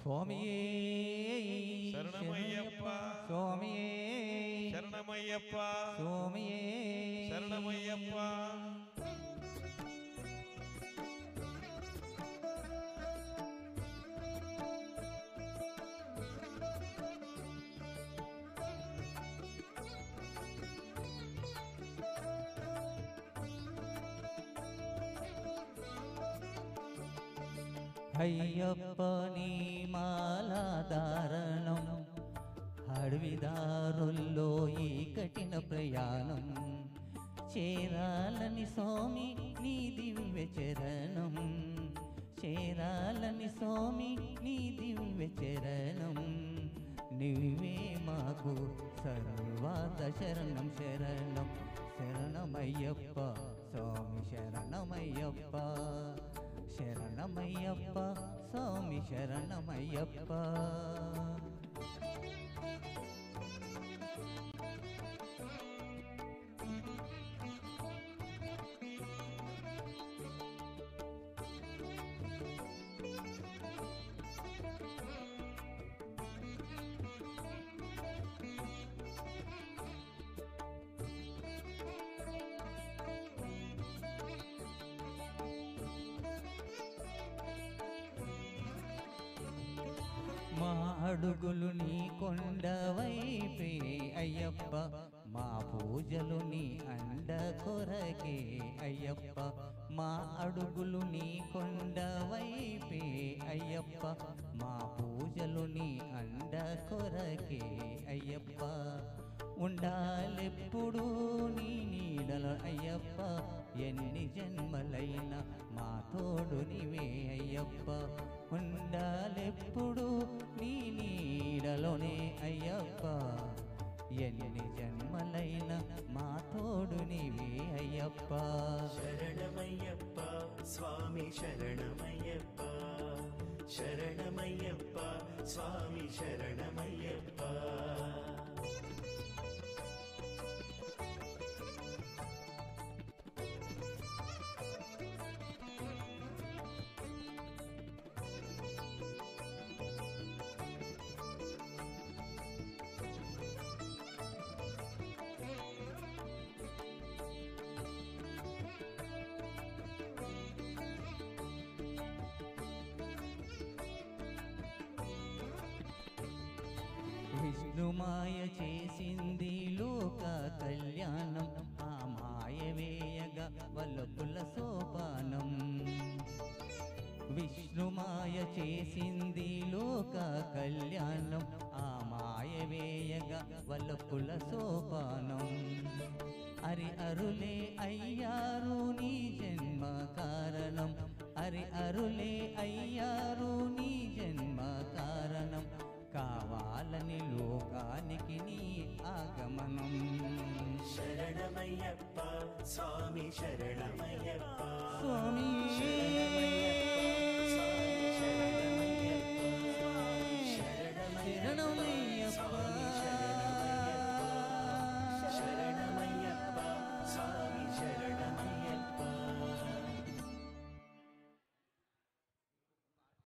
స్వామియే శరణమయ్యప్ప స్వామియే శరణమయ్యప్ప స్వామియే శరణమయ్యప్ప అయ్యప్ప నీ మాలాధారణం అడవిదారుల్లో ఈ కఠిన ప్రయాణం చేరాలని స్వామి నీ దివ్య చరణం చేరాలని స్వామి నీ దివ్య చరణం నీవే మాకు సర్వాద శరణం శరణం శరణమయ్యప్ప స్వామి శరణమయ్యప్ప శరణమయ్యప్ప స్వామి శరణమయ్యప్ప మా అడుగులు నీ కొండ వైపే అయ్యప్ప మా పూజలు నీ అండ కొరకే అయ్యప్ప మా అడుగులు నీ కొండ వైపే అయ్యప్ప మా పూజలు నీ అండ కొరకే అయ్యప్ప ఉండాలెప్పుడు నీ నీడలో అయ్యప్ప ఎన్ని జన్మలైనా మా తోడు నీవే అయ్యప్ప ఉండాలెప్పుడు నీ నీడలోనే అయ్యప్ప ఎన్ని జన్మలైనా మా తోడు నీవే అయ్యప్ప శరణమయ్యప్ప స్వామి శరణమయ్యప్ప శరణమయ్యప్ప స్వామి శరణమయ్యప్ప విష్ణుమాయ చేసింది లోక కళ్యాణం ఆ మాయ వేయగా వల్లపుల సోపానం విష్ణుమాయ చేసింది లోక కళ్యాణం ఆ మాయ వేయగా వల్లపుల సోపానం అరి అరులే అయ్యారు నీ జన్మ కారణం అరి అరులే అయ్యారు నీ జన్మ కారణం కావాలని లోకానికి నీ ఆగమనం శరణమయ్యప్ప స్వామి శరణమయ్యప్ప స్వామి శరణమయ్యప్ప